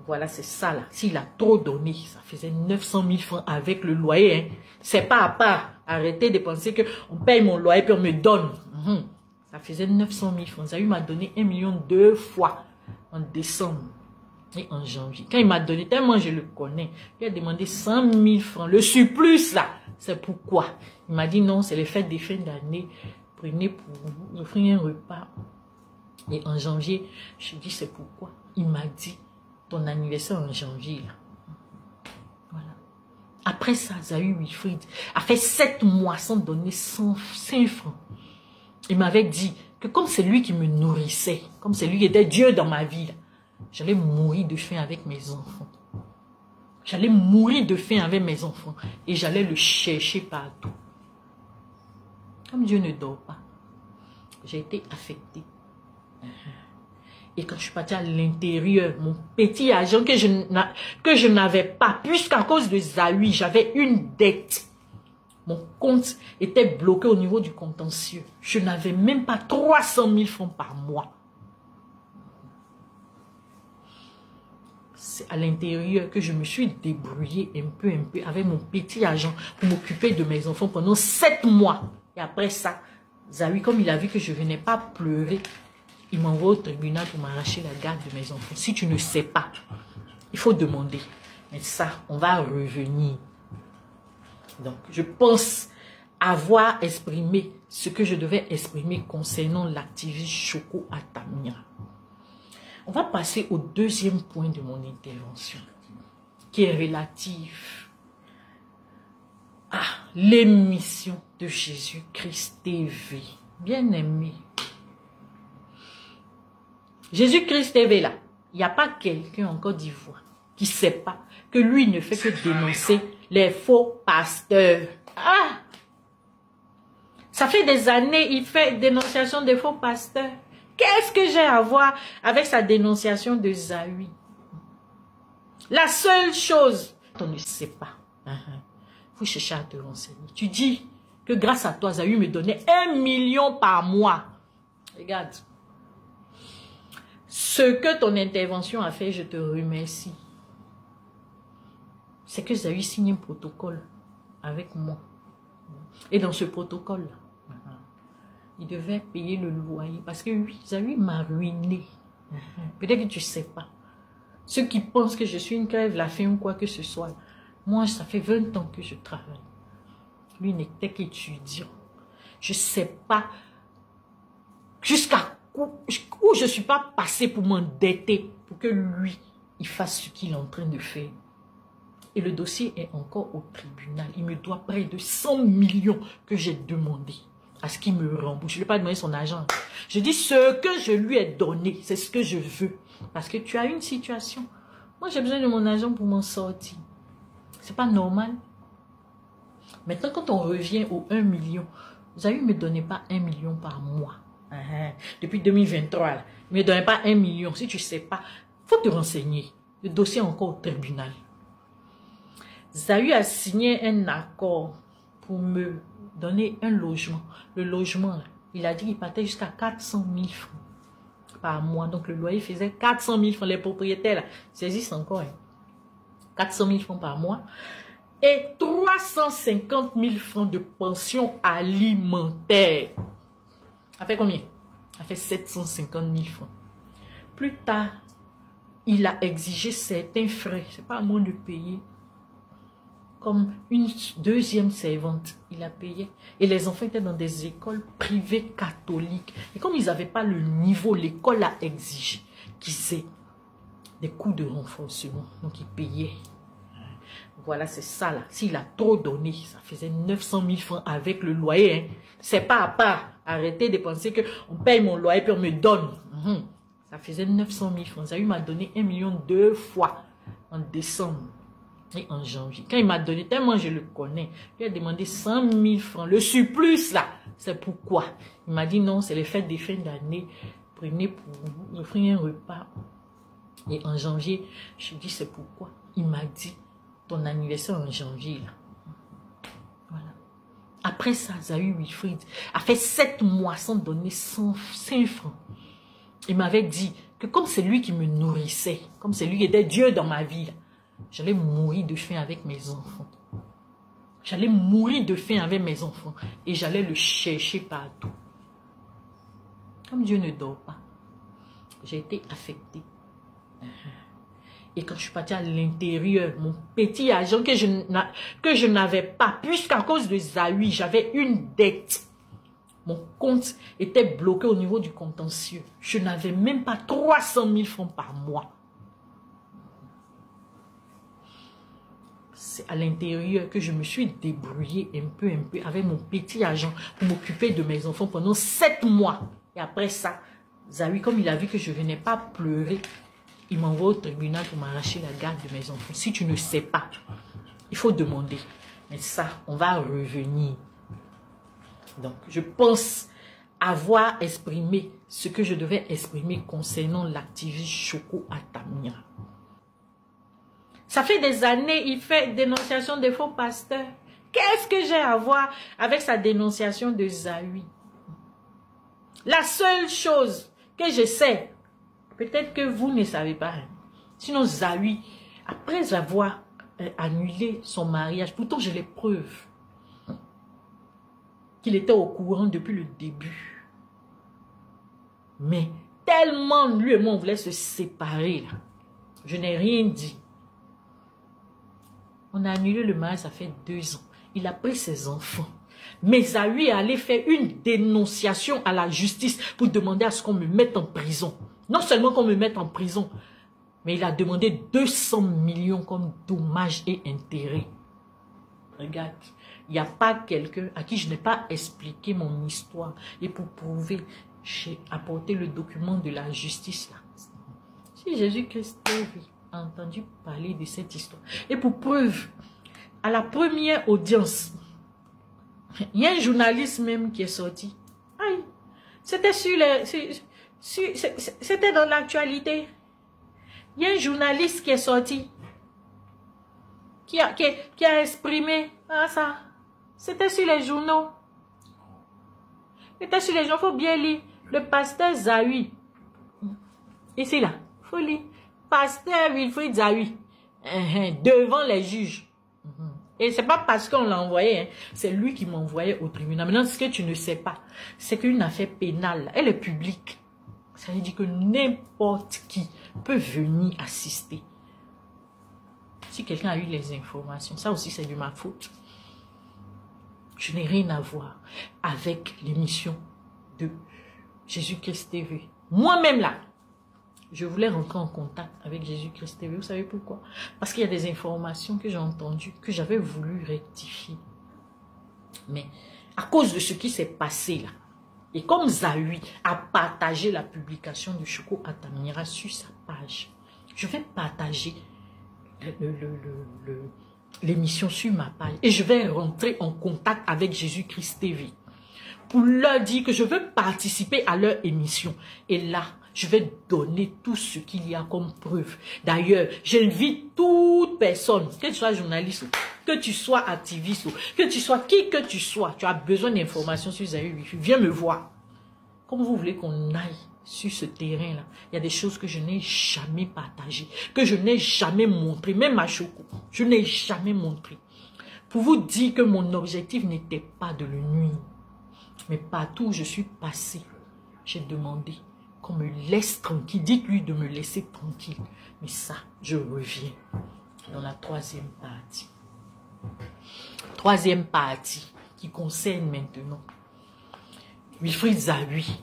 Voilà, c'est ça là. S'il a trop donné, ça faisait 900 000 francs avec le loyer. Hein. C'est pas à part. Arrêtez de penser qu'on paye mon loyer puis on me donne. Ça faisait 900 000 francs. Zahu m'a donné 1 million 2 fois en décembre et en janvier. Quand il m'a donné, tellement je le connais, il a demandé 100 000 francs. Le surplus là, c'est pourquoi. Il m'a dit non, c'est les fêtes des fins d'année. Prenez pour vous offrir un repas. Et en janvier, je dis c'est pourquoi. Il m'a dit ton anniversaire en janvier. Là. Voilà. Après ça, Zahu Wilfried a fait 7 mois sans donner 5 francs. Il m'avait dit que comme c'est lui qui me nourrissait, comme c'est lui qui était Dieu dans ma vie, j'allais mourir de faim avec mes enfants. J'allais mourir de faim avec mes enfants. Et j'allais le chercher partout. Comme Dieu ne dort pas, j'ai été affectée. Et quand je suis partie à l'intérieur, mon petit argent que je n'avais pas, puisqu'à cause de Zahu, j'avais une dette. Mon compte était bloqué au niveau du contentieux. Je n'avais même pas 300 000 francs par mois. C'est à l'intérieur que je me suis débrouillée un peu avec mon petit argent pour m'occuper de mes enfants pendant 7 mois. Et après ça, Zahu, comme il a vu que je ne venais pas pleurer, il m'envoie au tribunal pour m'arracher la garde de mes enfants. Si tu ne sais pas, il faut demander. Mais ça, on va revenir. Donc, je pense avoir exprimé ce que je devais exprimer concernant l'activiste Choco Atamia. On va passer au deuxième point de mon intervention, qui est relatif à l'émission de Jésus-Christ TV. Bien aimé. Jésus-Christ TV là, il n'y a pas quelqu'un en Côte d'Ivoire qui ne sait pas que lui ne fait que dénoncer les faux pasteurs. Ah! Ça fait des années, il fait dénonciation des faux pasteurs. Qu'est-ce que j'ai à voir avec sa dénonciation de Zahu? La seule chose, on ne sait pas. faut chercher à te renseigner. Tu dis que grâce à toi, Zayu me donnait 1 million par mois. Regarde. Ce que ton intervention a fait, je te remercie. C'est que Zayu signe un protocole avec moi. Et dans ce protocole-là, il devait payer le loyer. Parce que oui, Zayu m'a ruiné. Peut-être que tu ne sais pas. Ceux qui pensent que je suis une crève, la faim ou quoi que ce soit. Moi, ça fait 20 ans que je travaille. Lui n'était qu'étudiant. Je ne sais pas jusqu'à où je ne suis pas passée pour m'endetter pour que lui, il fasse ce qu'il est en train de faire. Et le dossier est encore au tribunal. Il me doit près de 100 millions que j'ai demandé à ce qu'il me rembourse. Je ne lui ai pas demandé son argent. Je dis ce que je lui ai donné, c'est ce que je veux. Parce que tu as une situation. Moi, j'ai besoin de mon argent pour m'en sortir. C'est pas normal. Maintenant, quand on revient au 1 million, Zayu ne me donnait pas 1 million par mois. Depuis 2023, là, il ne me donnait pas 1 million. Si tu ne sais pas, il faut te renseigner. Le dossier est encore au tribunal. Zayu a signé un accord pour me donner un logement. Le logement, là, il a dit qu'il partait jusqu'à 400 000 francs par mois. Donc, le loyer faisait 400 000 francs. Les propriétaires, là, saisissent encore. 400 000 francs par mois. Et 350 000 francs de pension alimentaire. Ça fait combien? Ça fait 750 000 francs. Plus tard, il a exigé certains frais. Ce n'est pas à moi de payer. Comme une deuxième servante, il a payé. Et les enfants étaient dans des écoles privées catholiques. Et comme ils n'avaient pas le niveau, l'école a exigé qu'ils aient des coûts de renforcement. Donc, ils payaient. Voilà, c'est ça là. S'il a trop donné, ça faisait 900 000 francs avec le loyer. Hein. C'est pas à part. Arrêtez de penser qu'on paye mon loyer puis on me donne. Ça faisait 900 000 francs. Zayu m'a donné 1 million 2 fois en décembre et en janvier. Quand il m'a donné, tellement je le connais, il a demandé 100 000 francs. Le surplus là, c'est pourquoi. Il m'a dit non, c'est les fêtes des fins d'année. Prenez pour vous offrir un repas. Et en janvier, je dis c'est pourquoi. Il m'a dit ton anniversaire en janvier là. Voilà. Après ça, Zayu Wilfried a fait 7 mois sans donner 5 francs. Il m'avait dit que comme c'est lui qui me nourrissait, comme c'est lui qui était Dieu dans ma vie, j'allais mourir de faim avec mes enfants. J'allais mourir de faim avec mes enfants. Et j'allais le chercher partout. Comme Dieu ne dort pas, j'ai été affectée. Et quand je suis partie à l'intérieur, mon petit argent que je n'avais pas, puisqu'à cause de Zayu, j'avais une dette. Mon compte était bloqué au niveau du contentieux. Je n'avais même pas 300 000 francs par mois. C'est à l'intérieur que je me suis débrouillée un peu avec mon petit argent pour m'occuper de mes enfants pendant 7 mois. Et après ça, Zayu, comme il a vu que je ne venais pas pleurer, il m'envoie au tribunal pour m'arracher la garde de mes enfants. Si tu ne sais pas, il faut demander. Mais ça, on va revenir. Donc, je pense avoir exprimé ce que je devais exprimer concernant l'activiste Choco Atamia. Ça fait des années, il fait dénonciation des faux pasteurs. Qu'est-ce que j'ai à voir avec sa dénonciation de Zayu? La seule chose que je sais, peut-être que vous ne savez pas. Sinon, Zayu, après avoir annulé son mariage, pourtant j'ai les preuves qu'il était au courant depuis le début. Mais tellement lui et moi on voulait se séparer, là, je n'ai rien dit. On a annulé le mariage, ça fait 2 ans. Il a pris ses enfants. Mais Zayu est allé faire une dénonciation à la justice pour demander à ce qu'on me mette en prison. Non seulement qu'on me mette en prison, mais il a demandé 200 millions comme dommages et intérêts. Regarde, il n'y a pas quelqu'un à qui je n'ai pas expliqué mon histoire. Et pour prouver, j'ai apporté le document de la justice là. Si Jésus-Christ a entendu parler de cette histoire. Et pour preuve, à la première audience, il y a un journaliste même qui est sorti. Aïe, c'était sur les... C'était dans l'actualité. Il y a un journaliste qui est sorti, qui a exprimé Ah ça, c'était sur les journaux. C'était sur les journaux, il faut bien lire. Le pasteur Zahui. Ici là, il faut lire. Pasteur Wilfried Zahui. Devant les juges. Et c'est pas parce qu'on l'a envoyé, hein, c'est lui qui m'a envoyé au tribunal. Maintenant, ce que tu ne sais pas, c'est qu'une affaire pénale, elle est publique. Ça veut dire que n'importe qui peut venir assister. Si quelqu'un a eu les informations, ça aussi c'est de ma faute. Je n'ai rien à voir avec l'émission de Jésus-Christ TV. Moi-même là, je voulais rentrer en contact avec Jésus-Christ TV. Vous savez pourquoi? Parce qu'il y a des informations que j'ai entendues, que j'avais voulu rectifier. Mais à cause de ce qui s'est passé là, et comme Zahui a partagé la publication de Choco Atamira sur sa page, je vais partager l'émission sur ma page et je vais rentrer en contact avec Jésus-Christ TV pour leur dire que je veux participer à leur émission. Et là, je vais donner tout ce qu'il y a comme preuve. D'ailleurs, j'invite toute personne, que tu sois journaliste, que tu sois activiste, que tu sois qui que tu sois, tu as besoin d'informations sur Zahui, viens me voir. Comme vous voulez qu'on aille sur ce terrain-là, il y a des choses que je n'ai jamais partagées, que je n'ai jamais montrées, même à Choco, je n'ai jamais montré. Pour vous dire que mon objectif n'était pas de le nuire. Mais partout où je suis passée, j'ai demandé qu'on me laisse tranquille. Dites-lui de me laisser tranquille. Mais ça, je reviens dans la troisième partie. Troisième partie qui concerne maintenant Wilfried Zahui.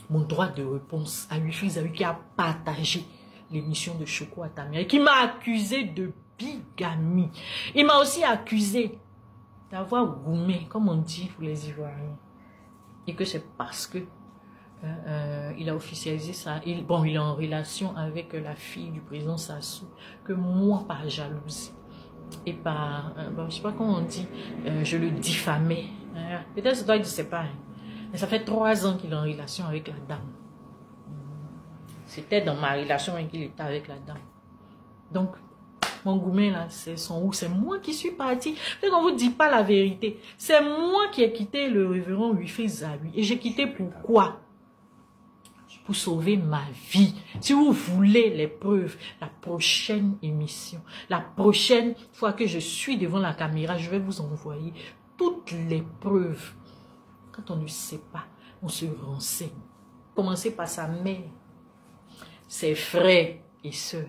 Mon droit de réponse à Wilfried Zahui qui a partagé l'émission de Choco Atamira et qui m'a accusé de bigamie. Il m'a aussi accusé d'avoir goumé, comme on dit pour les Ivoiriens. Et que c'est parce que il a officialisé ça. Il est en relation avec la fille du président Sassou, que moi, par jalousie et par, je ne sais pas comment on dit, je le diffamais. Peut-être que toi, il ne sait pas. Hein. Mais ça fait 3 ans qu'il est en relation avec la dame. C'était dans ma relation qu'il était avec la dame. Donc, mon gourmet là, c'est son où? C'est moi qui suis partie. On ne vous dit pas la vérité. C'est moi qui ai quitté le révérend Wilfried Zahui. Et j'ai quitté pourquoi? Pour sauver ma vie. Si vous voulez les preuves, la prochaine émission, la prochaine fois que je suis devant la caméra, je vais vous envoyer toutes les preuves. Quand on ne sait pas, on se renseigne. Commencez par sa mère, ses frères et sœurs.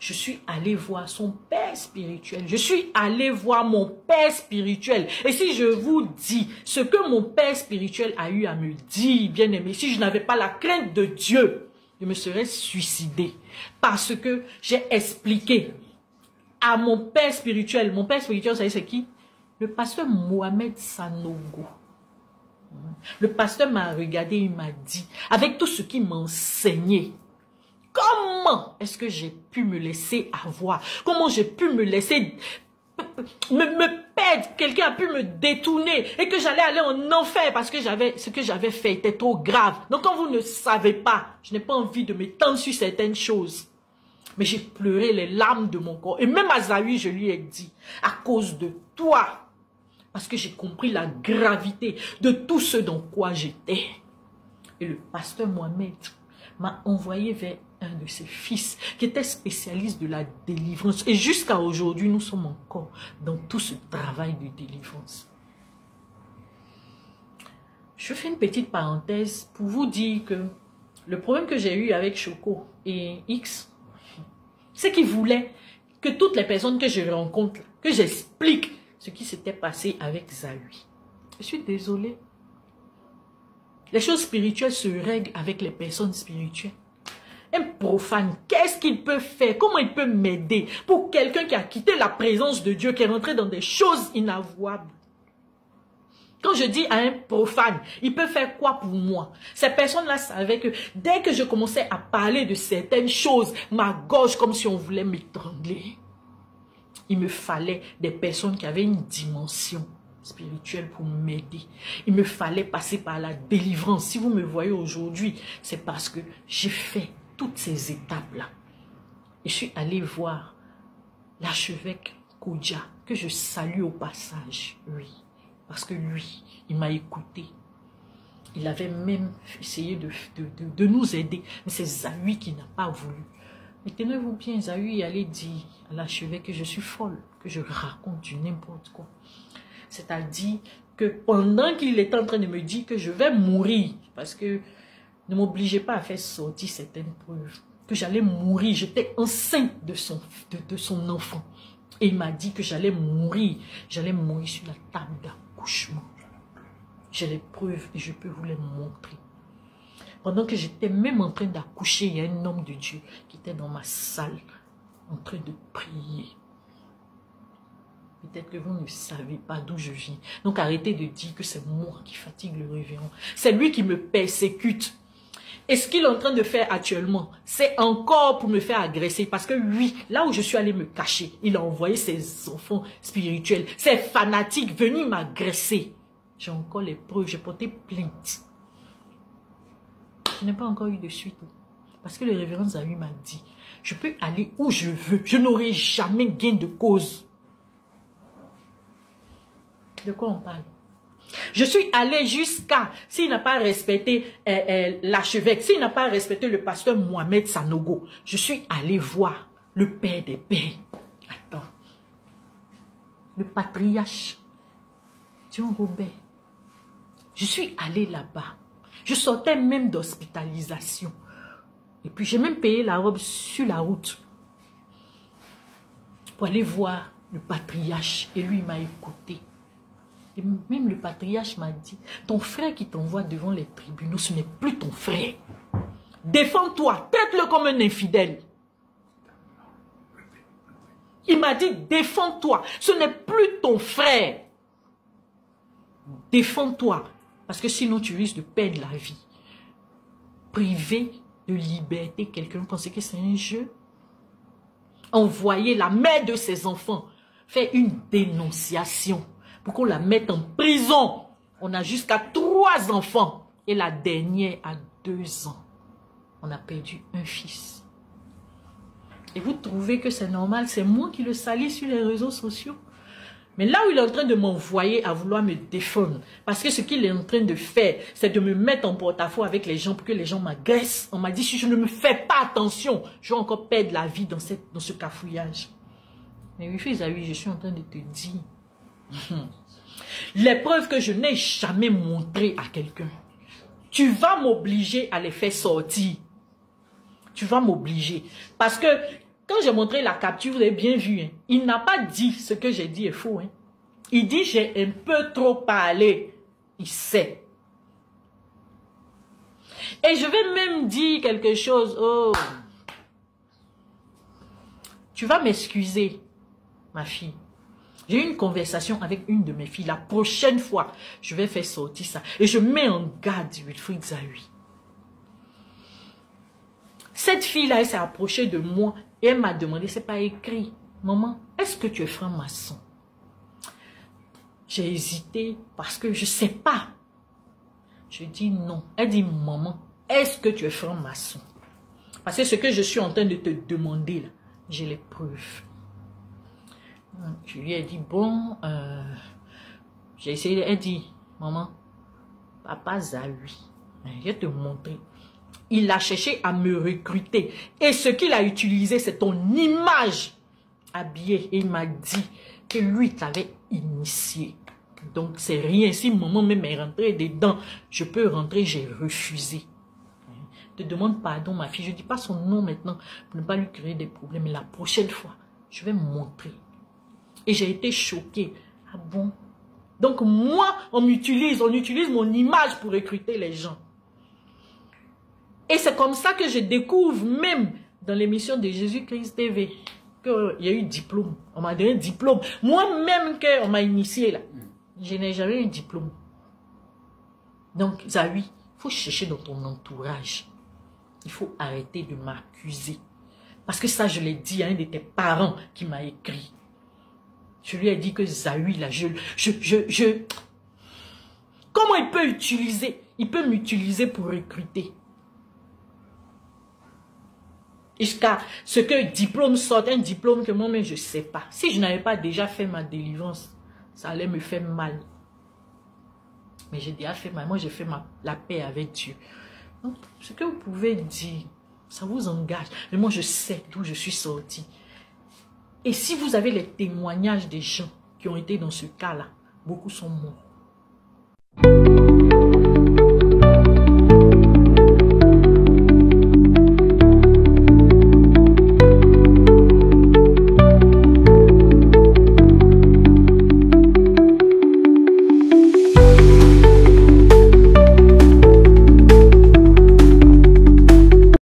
Je suis allé voir son père spirituel. Je suis allé voir mon père spirituel. Et si je vous dis ce que mon père spirituel a eu à me dire, bien aimé, si je n'avais pas la crainte de Dieu, je me serais suicidé. Parce que j'ai expliqué à mon père spirituel. Mon père spirituel, vous savez c'est qui? Le pasteur Mohamed Sanogo. Le pasteur m'a regardé, il m'a dit, avec tout ce qu'il m'a enseigné, comment est-ce que j'ai pu me laisser avoir? Comment j'ai pu me laisser me perdre? Quelqu'un a pu me détourner et que j'allais aller en enfer parce que ce que j'avais fait était trop grave. Donc quand vous ne savez pas, je n'ai pas envie de m'étendre sur certaines choses. Mais j'ai pleuré les larmes de mon corps. Et même à Zahui, je lui ai dit, à cause de toi, parce que j'ai compris la gravité de tout ce dans quoi j'étais. Et le pasteur Mohamed m'a envoyé vers un de ses fils qui était spécialiste de la délivrance. Et jusqu'à aujourd'hui, nous sommes encore dans tout ce travail de délivrance. Je fais une petite parenthèse pour vous dire que le problème que j'ai eu avec Choco et X, c'est qu'il voulait que toutes les personnes que je rencontre, que j'explique ce qui s'était passé avec Zahui. Je suis désolée. Les choses spirituelles se règlent avec les personnes spirituelles. Un profane, qu'est-ce qu'il peut faire? Comment il peut m'aider pour quelqu'un qui a quitté la présence de Dieu, qui est rentré dans des choses inavouables? Quand je dis à un profane, il peut faire quoi pour moi? Ces personnes-là savaient que dès que je commençais à parler de certaines choses, ma gorge, comme si on voulait m'étrangler. Il me fallait des personnes qui avaient une dimension spirituelle pour m'aider. Il me fallait passer par la délivrance. Si vous me voyez aujourd'hui, c'est parce que j'ai fait toutes ces étapes-là. Et je suis allée voir l'archevêque Kodja, que je salue au passage, oui. Parce que lui, il m'a écouté. Il avait même essayé de nous aider. Mais c'est Zahui qui n'a pas voulu. Mais tenez-vous bien, Zahui allait dire à l'archevêque que je suis folle, que je raconte du n'importe quoi. C'est-à-dire que pendant qu'il était en train de me dire que je vais mourir, parce que ne m'obligez pas à faire sortir certaines preuves, que j'allais mourir, j'étais enceinte de son enfant. Et il m'a dit que j'allais mourir sur la table d'accouchement. J'ai les preuves et je peux vous les montrer. Pendant que j'étais même en train d'accoucher, il y a un homme de Dieu qui était dans ma salle, en train de prier. Peut-être que vous ne savez pas d'où je viens. Donc arrêtez de dire que c'est moi qui fatigue le révérend. C'est lui qui me persécute. Et ce qu'il est en train de faire actuellement, c'est encore pour me faire agresser. Parce que oui, là où je suis allée me cacher, il a envoyé ses enfants spirituels, ses fanatiques venus m'agresser. J'ai encore les preuves, j'ai porté plainte. Je n'ai pas encore eu de suite. Parce que le révérend Zahui m'a dit, je peux aller où je veux. Je n'aurai jamais gain de cause. De quoi on parle? Je suis allé jusqu'à, s'il n'a pas respecté l'archevêque, s'il n'a pas respecté le pasteur Mohamed Sanogo, je suis allé voir le père des pères. Attends. Le patriarche John Robert. Je suis allé là-bas. Je sortais même d'hospitalisation. Et puis j'ai même payé la robe sur la route pour aller voir le patriarche. Et lui, il m'a écouté. Et même le patriarche m'a dit, ton frère qui t'envoie devant les tribunaux, ce n'est plus ton frère. Défends-toi, traite-le comme un infidèle. Il m'a dit, défends-toi, ce n'est plus ton frère. Défends-toi, parce que sinon tu risques de perdre la vie. Priver de liberté quelqu'un, pensez que c'est un jeu? Envoyer la mère de ses enfants, faire une dénonciation pour qu'on la mette en prison. On a jusqu'à 3 enfants et la dernière a 2 ans. On a perdu un fils. Et vous trouvez que c'est normal? C'est moi qui le salis sur les réseaux sociaux. Mais là où il est en train de m'envoyer à vouloir me défendre, parce que ce qu'il est en train de faire, c'est de me mettre en porte-à-faux avec les gens pour que les gens m'agressent. On m'a dit, si je ne me fais pas attention, je vais encore perdre la vie dans ce cafouillage. Mais oui, Zahui, je suis en train de te dire, les preuves que je n'ai jamais montrées à quelqu'un, tu vas m'obliger à les faire sortir. Tu vas m'obliger. Parce que quand j'ai montré la capture, vous avez bien vu, hein, il n'a pas dit ce que j'ai dit est faux. Hein. Il dit j'ai un peu trop parlé. Il sait. Et je vais même dire quelque chose. Oh. Tu vas m'excuser, ma fille. J'ai eu une conversation avec une de mes filles. La prochaine fois, je vais faire sortir ça. Et je mets en garde Wilfried Zahui. Cette fille-là, elle s'est approchée de moi et elle m'a demandé, c'est pas écrit, maman, est-ce que tu es franc-maçon? J'ai hésité parce que je sais pas. Je dis non. Elle dit, maman, est-ce que tu es franc-maçon? Parce que ce que je suis en train de te demander, là, j'ai les preuves. Je lui ai dit, bon, j'ai essayé, elle dit, maman, papa Zahui, je vais te montrer. Il a cherché à me recruter. Et ce qu'il a utilisé, c'est ton image habillée. Et il m'a dit que lui t'avait initié. Donc, c'est rien. Si maman même est rentrée dedans, je peux rentrer, j'ai refusé. Je te demande pardon, ma fille. Je ne dis pas son nom maintenant pour ne pas lui créer des problèmes. Mais la prochaine fois, je vais me montrer. Et j'ai été choquée. Ah bon? Donc, moi, on utilise mon image pour recruter les gens. Et c'est comme ça que je découvre, même dans l'émission de Jésus-Christ TV, qu'il y a eu diplôme. On m'a donné un diplôme. Moi-même, qu'on m'a initié là, je n'ai jamais eu un diplôme. Donc, Zahui, il faut chercher dans ton entourage. Il faut arrêter de m'accuser. Parce que ça, je l'ai dit à un de tes parents qui m'a écrit. Je lui ai dit que Zahui, là, comment il peut utiliser? Il peut m'utiliser pour recruter. Jusqu'à ce que diplôme sorte, un diplôme que moi-même je ne sais pas. Si je n'avais pas déjà fait ma délivrance, ça allait me faire mal. Mais j'ai déjà fait mal. Moi, j'ai fait la paix avec Dieu. Donc, ce que vous pouvez dire, ça vous engage. Mais moi, je sais d'où je suis sortie. Et si vous avez les témoignages des gens qui ont été dans ce cas-là, beaucoup sont morts.